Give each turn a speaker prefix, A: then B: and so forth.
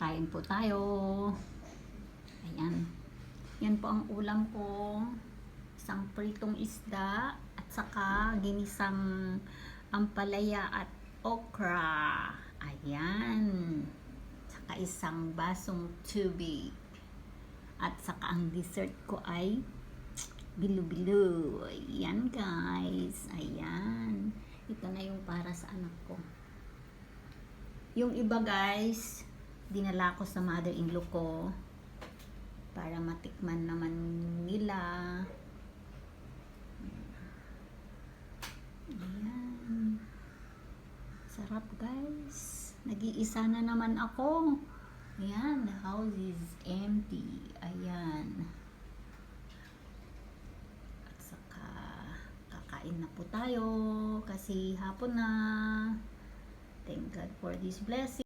A: Kain po tayo. Ayan. Yan po ang ulam ko. Isang pritong isda at saka ginisang ampalaya at okra. Ayan. Saka isang basong tubig. At saka ang dessert ko ay bilo-bilo. Ayan guys. Ayan. Ito na yung para sa anak ko. Yung iba guys, dinala ko sa mother-in-law ko para matikman naman nila. Ayan. Sarap guys. Nag-iisa na naman ako. Ayan, the house is empty. Ayan. At saka kakain na po tayo kasi hapon na. Thank God for this blessing.